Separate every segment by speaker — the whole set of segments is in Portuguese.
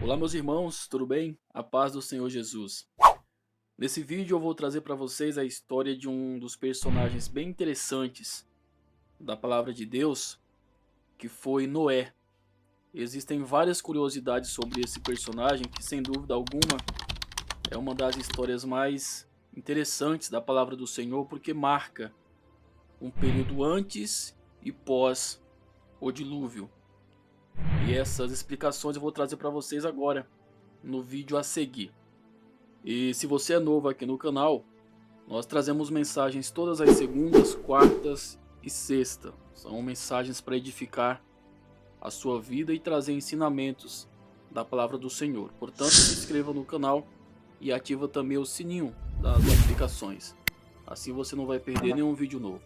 Speaker 1: Olá, meus irmãos, tudo bem? A paz do Senhor Jesus. Nesse vídeo eu vou trazer para vocês a história de um dos personagens bem interessantes da palavra de Deus, que foi Noé. Existem várias curiosidades sobre esse personagem que, sem dúvida alguma, é uma das histórias mais interessantes da palavra do Senhor, porque marca um período antes e pós o dilúvio. E essas explicações eu vou trazer para vocês agora, no vídeo a seguir. E se você é novo aqui no canal, nós trazemos mensagens todas as segundas, quartas e sexta. São mensagens para edificar a sua vida e trazer ensinamentos da palavra do Senhor. Portanto, se inscreva no canal e ativa também o sininho das notificações. Assim você não vai perder nenhum vídeo novo.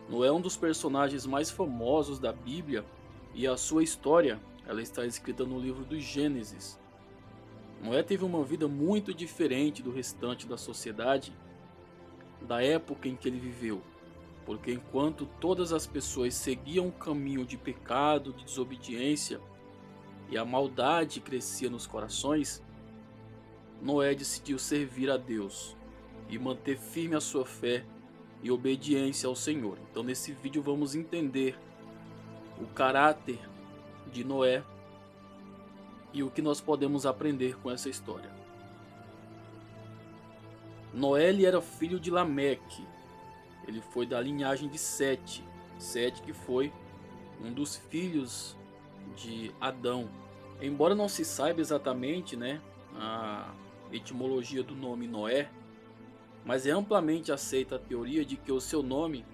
Speaker 1: Noé é um dos personagens mais famosos da Bíblia e a sua história ela está escrita no livro do Gênesis. Noé teve uma vida muito diferente do restante da sociedade da época em que ele viveu, porque enquanto todas as pessoas seguiam um caminho de pecado, de desobediência e a maldade crescia nos corações, Noé decidiu servir a Deus e manter firme a sua fé e obediência ao Senhor. Então nesse vídeo vamos entender o caráter de Noé e o que nós podemos aprender com essa história. Noé ele era filho de Lameque. Ele foi da linhagem de Sete. Sete que foi um dos filhos de Adão. Embora não se saiba exatamente, a etimologia do nome Noé, mas é amplamente aceita a teoria de que o seu nome,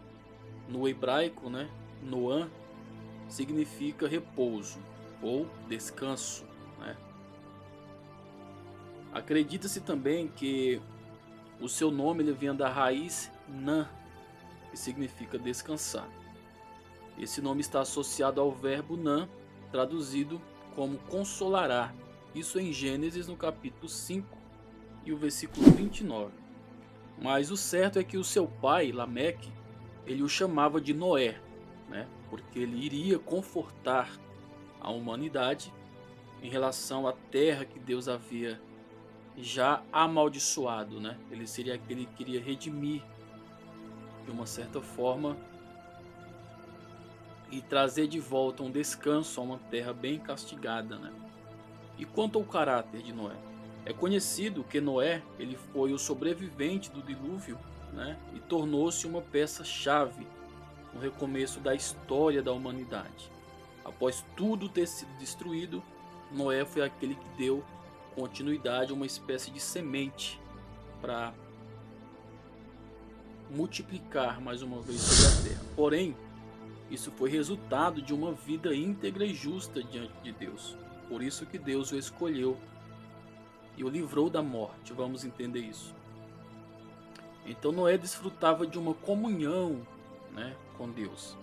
Speaker 1: no hebraico, Noã, significa repouso ou descanso. Acredita-se também que o seu nome ele vem da raiz Nã, que significa descansar. Esse nome está associado ao verbo Nã, traduzido como consolará. Isso em Gênesis no capítulo 5 e o versículo 29. Mas o certo é que o seu pai, Lameque, ele o chamava de Noé, porque ele iria confortar a humanidade em relação à terra que Deus havia já amaldiçoado. Ele seria aquele que iria redimir de uma certa forma e trazer de volta um descanso a uma terra bem castigada. E quanto ao caráter de Noé? É conhecido que Noé ele foi o sobrevivente do dilúvio, e tornou-se uma peça-chave no recomeço da história da humanidade. Após tudo ter sido destruído, Noé foi aquele que deu continuidade a uma espécie de semente para multiplicar mais uma vez sobre a terra. Porém, isso foi resultado de uma vida íntegra e justa diante de Deus. Por isso que Deus o escolheu e o livrou da morte. Vamos entender isso. Então Noé desfrutava de uma comunhão, com Deus.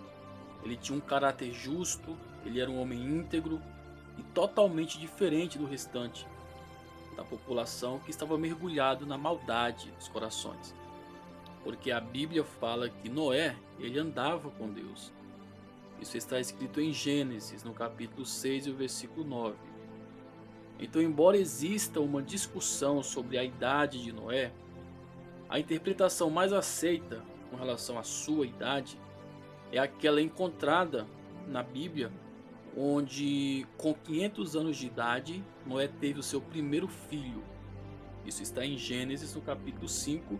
Speaker 1: Ele tinha um caráter justo, ele era um homem íntegro e totalmente diferente do restante da população que estava mergulhado na maldade dos corações. Porque a Bíblia fala que Noé, ele andava com Deus. Isso está escrito em Gênesis, no capítulo 6 e o versículo 9. Então, embora exista uma discussão sobre a idade de Noé, a interpretação mais aceita com relação à sua idade é aquela encontrada na Bíblia, onde com 500 anos de idade, Noé teve o seu primeiro filho. Isso está em Gênesis, no capítulo 5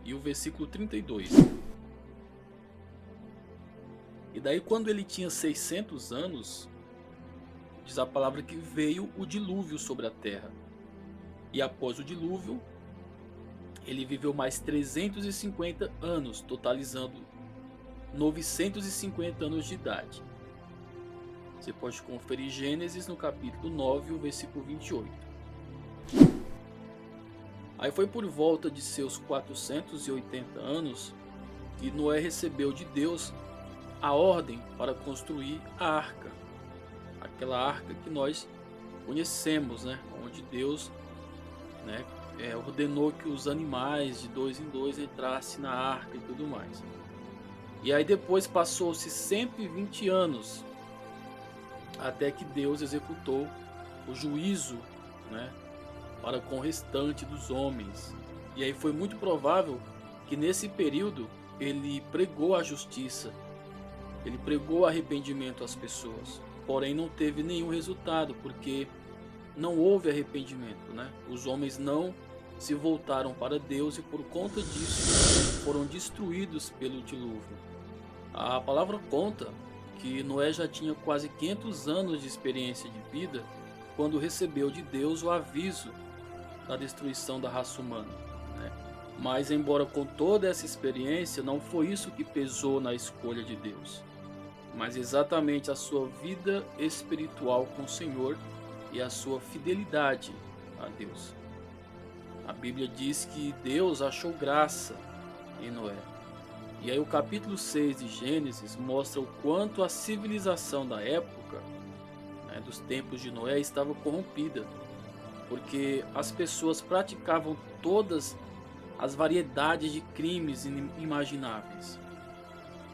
Speaker 1: e o versículo 32. E daí quando ele tinha 600 anos, diz a palavra que veio o dilúvio sobre a terra. E após o dilúvio, ele viveu mais 350 anos, totalizando 950 anos de idade. Você pode conferir Gênesis no capítulo 9, o versículo 28. Aí foi por volta de seus 480 anos que Noé recebeu de Deus a ordem para construir a arca. Aquela arca que nós conhecemos, onde Deus né? Ordenou que os animais de dois em dois entrassem na arca e tudo mais. E aí depois passou-se 120 anos até que Deus executou o juízo, né, para com o restante dos homens. E aí foi muito provável que nesse período ele pregou a justiça, ele pregou o arrependimento às pessoas, porém não teve nenhum resultado, porque não houve arrependimento, né? Os homens não se voltaram para Deus e por conta disso foram destruídos pelo dilúvio. A palavra conta que Noé já tinha quase 500 anos de experiência de vida quando recebeu de Deus o aviso da destruição da raça humana, né? Mas embora com toda essa experiência, não foi isso que pesou na escolha de Deus, mas exatamente a sua vida espiritual com o Senhor e a sua fidelidade a Deus. A Bíblia diz que Deus achou graça em Noé. E aí o capítulo 6 de Gênesis mostra o quanto a civilização da época, né, dos tempos de Noé, estava corrompida, porque as pessoas praticavam todas as variedades de crimes inimagináveis,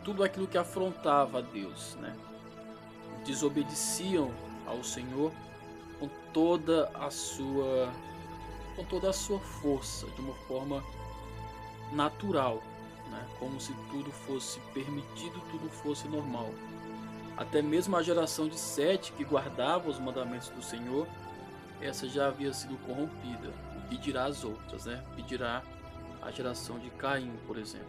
Speaker 1: tudo aquilo que afrontava a Deus, né? Desobedeciam ao Senhor com toda a sua força, de uma forma natural, né? Como se tudo fosse permitido, tudo fosse normal. Até mesmo a geração de Sete, que guardava os mandamentos do Senhor, essa já havia sido corrompida. O que dirá as outras, né? O que dirá a geração de Caim, por exemplo.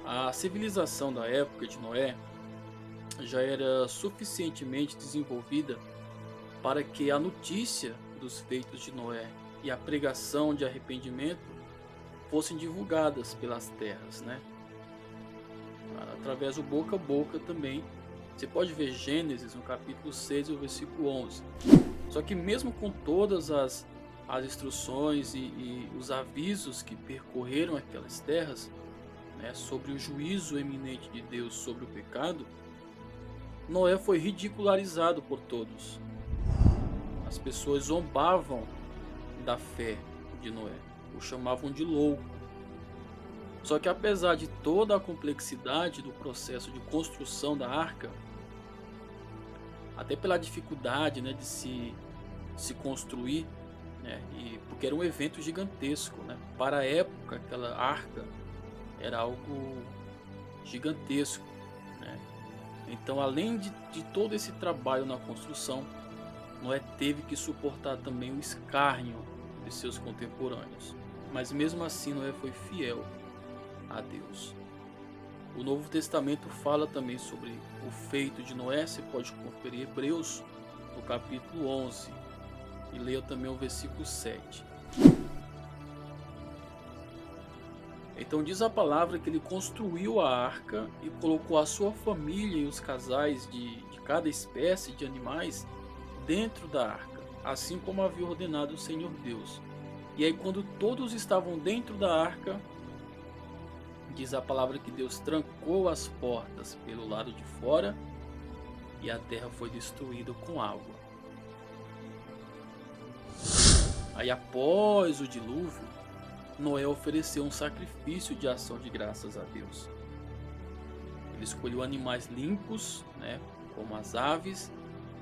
Speaker 1: A civilização da época de Noé já era suficientemente desenvolvida para que a notícia dos feitos de Noé e a pregação de arrependimento fossem divulgadas pelas terras, né? Através do boca a boca também. Você pode ver Gênesis no capítulo 6 e o versículo 11. Só que mesmo com todas as instruções e os avisos que percorreram aquelas terras, né, sobre o juízo eminente de Deus sobre o pecado, Noé foi ridicularizado por todos. As pessoas zombavam da fé de Noé, o chamavam de louco. Só que apesar de toda a complexidade do processo de construção da arca, até pela dificuldade, né, de se construir, né, porque era um evento gigantesco, né, para a época aquela arca era algo gigantesco, né? Então, além de todo esse trabalho na construção, Noé teve que suportar também o escárnio de seus contemporâneos. Mas mesmo assim, Noé foi fiel a Deus. O Novo Testamento fala também sobre o feito de Noé. Você pode conferir Hebreus no capítulo 11 e leia também o versículo 7. Então diz a palavra que ele construiu a arca e colocou a sua família e os casais de cada espécie de animais dentro da arca, assim como havia ordenado o Senhor Deus. E aí quando todos estavam dentro da arca, diz a palavra que Deus trancou as portas pelo lado de fora e a terra foi destruída com água. Aí após o dilúvio, Noé ofereceu um sacrifício de ação de graças a Deus. Ele escolheu animais limpos, né, como as aves,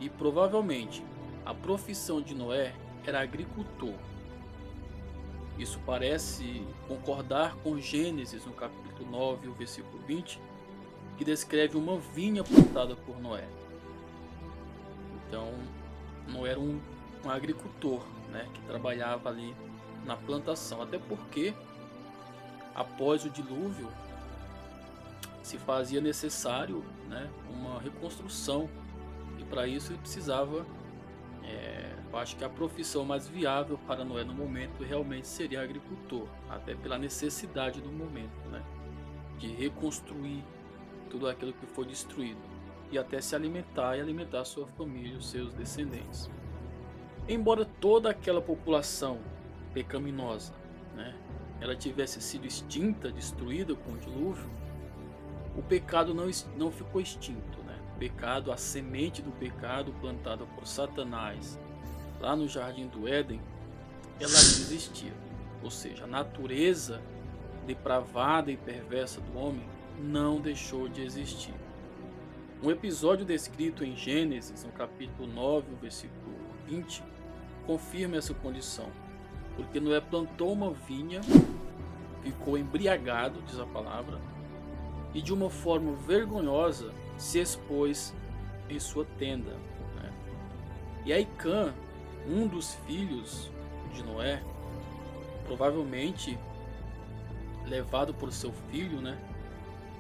Speaker 1: e provavelmente a profissão de Noé era agricultor. Isso parece concordar com Gênesis, no capítulo 9, o versículo 20, que descreve uma vinha plantada por Noé. Então, Noé era um agricultor, né, que trabalhava ali na plantação, até porque após o dilúvio se fazia necessário, né, uma reconstrução, e para isso ele precisava, eu acho que a profissão mais viável para Noé no momento realmente seria agricultor, até pela necessidade do momento, né, de reconstruir tudo aquilo que foi destruído e até se alimentar e alimentar sua família e os seus descendentes. Embora toda aquela população pecaminosa, né, ela tivesse sido extinta, destruída com o dilúvio, o pecado não ficou extinto, né? O pecado, a semente do pecado plantada por Satanás lá no Jardim do Éden, ela ainda existia. Ou seja, a natureza depravada e perversa do homem não deixou de existir. Um episódio descrito em Gênesis, no capítulo 9, versículo 20, confirma essa condição. Porque Noé plantou uma vinha, ficou embriagado, diz a palavra, e de uma forma vergonhosa se expôs em sua tenda. Né? E aí Cã, um dos filhos de Noé, provavelmente levado por seu filho, né,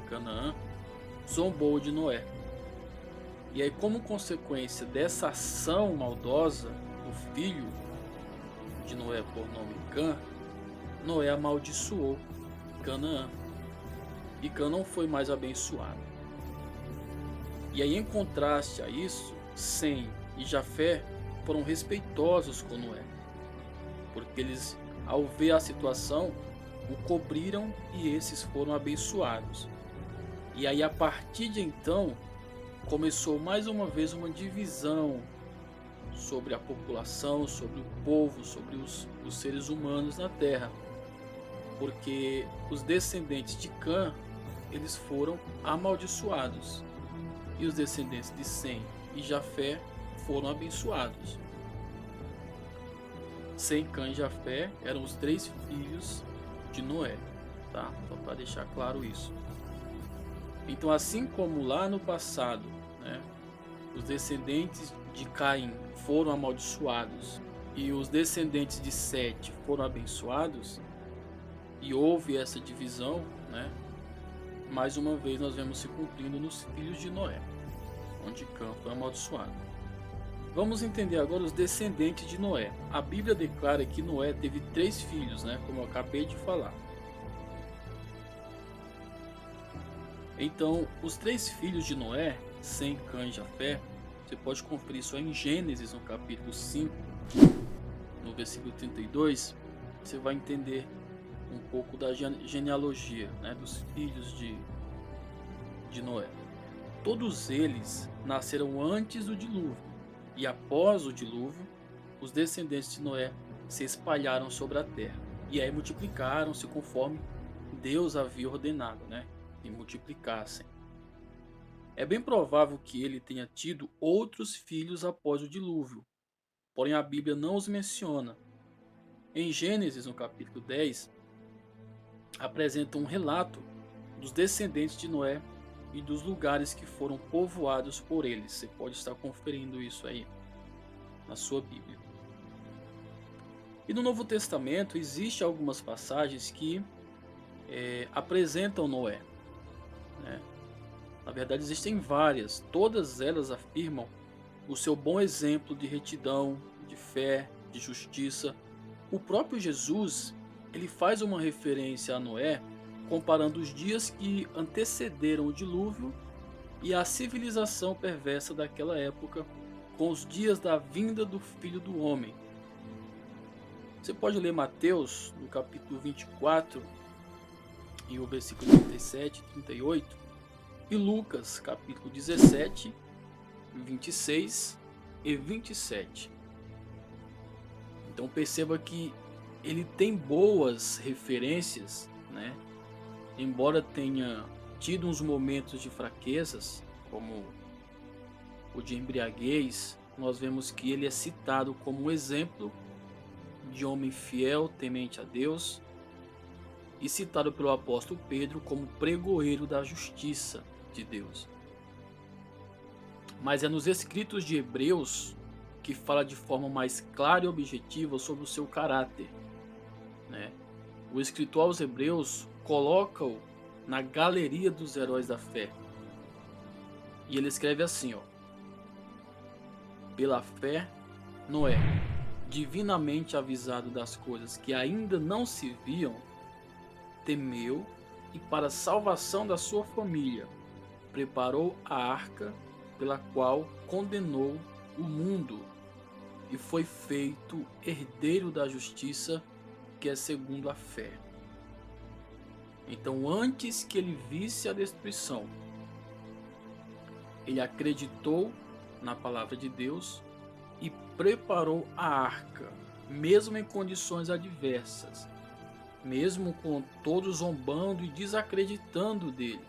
Speaker 1: Canaã, zombou de Noé. E aí, como consequência dessa ação maldosa do filho de Noé por nome Cã, Noé amaldiçoou Canaã. E Cã não foi mais abençoado. E aí, em contraste a isso, Sem e Jafé foram respeitosos com Noé, porque eles, ao ver a situação, o cobriram e esses foram abençoados. E aí, a partir de então, começou mais uma vez uma divisão sobre a população, sobre o povo, sobre os seres humanos na terra, porque os descendentes de Cã, eles foram amaldiçoados, e os descendentes de Sem e Jafé foram abençoados. Sem, Cã e Jafé eram os 3 filhos de Noé, tá? Só para deixar claro isso. Então, assim como lá no passado, né, os descendentes de Caim foram amaldiçoados e os descendentes de Sete foram abençoados, e houve essa divisão, né, mais uma vez nós vemos se cumprindo nos filhos de Noé, onde Cã foi amaldiçoado. Vamos entender agora os descendentes de Noé. A Bíblia declara que Noé teve 3 filhos, né, como eu acabei de falar. Então, os 3 filhos de Noé, Sem, Cã e Jafé, você pode conferir só em Gênesis, no capítulo 5, no versículo 32, você vai entender um pouco da genealogia, né, dos filhos de Noé. Todos eles nasceram antes do dilúvio, e após o dilúvio, os descendentes de Noé se espalharam sobre a terra, e aí multiplicaram-se conforme Deus havia ordenado, né, que multiplicassem. É bem provável que ele tenha tido outros filhos após o dilúvio, porém a Bíblia não os menciona. Em Gênesis, no capítulo 10, apresenta um relato dos descendentes de Noé e dos lugares que foram povoados por eles. Você pode estar conferindo isso aí na sua Bíblia. E no Novo Testamento existem algumas passagens que apresentam Noé, né? Na verdade existem várias, todas elas afirmam o seu bom exemplo de retidão, de fé, de justiça. O próprio Jesus, ele faz uma referência a Noé, comparando os dias que antecederam o dilúvio e a civilização perversa daquela época com os dias da vinda do Filho do Homem. Você pode ler Mateus, no capítulo 24, e o versículo 37 e 38, e Lucas, capítulo 17, 26 e 27. Então perceba que ele tem boas referências, né? Embora tenha tido uns momentos de fraquezas, como o de embriaguez, nós vemos que ele é citado como um exemplo de homem fiel, temente a Deus, e citado pelo apóstolo Pedro como pregoeiro da justiça de Deus. Mas é nos escritos de Hebreus que fala de forma mais clara e objetiva sobre o seu caráter, né? O escritor aos Hebreus coloca-o na galeria dos heróis da fé. E ele escreve assim, ó: pela fé, Noé, divinamente avisado das coisas que ainda não se viam, temeu e, para a salvação da sua família, preparou a arca pela qual condenou o mundo e foi feito herdeiro da justiça, que é segundo a fé. Então, antes que ele visse a destruição, ele acreditou na palavra de Deus e preparou a arca, mesmo em condições adversas, mesmo com todos zombando e desacreditando dele.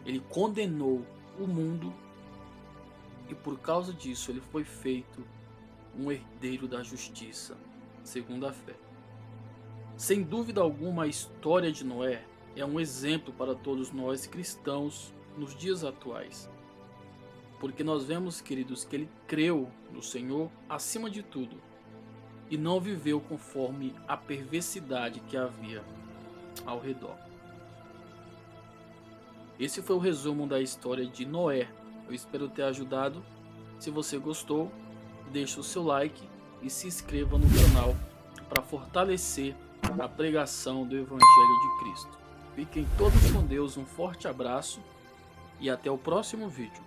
Speaker 1: Ele condenou o mundo e por causa disso ele foi feito um herdeiro da justiça, segundo a fé. Sem dúvida alguma, a história de Noé é um exemplo para todos nós cristãos nos dias atuais. Porque nós vemos, queridos, que ele creu no Senhor acima de tudo e não viveu conforme a perversidade que havia ao redor. Esse foi o resumo da história de Noé. Eu espero ter ajudado. Se você gostou, deixe o seu like e se inscreva no canal para fortalecer a pregação do Evangelho de Cristo. Fiquem todos com Deus, um forte abraço e até o próximo vídeo.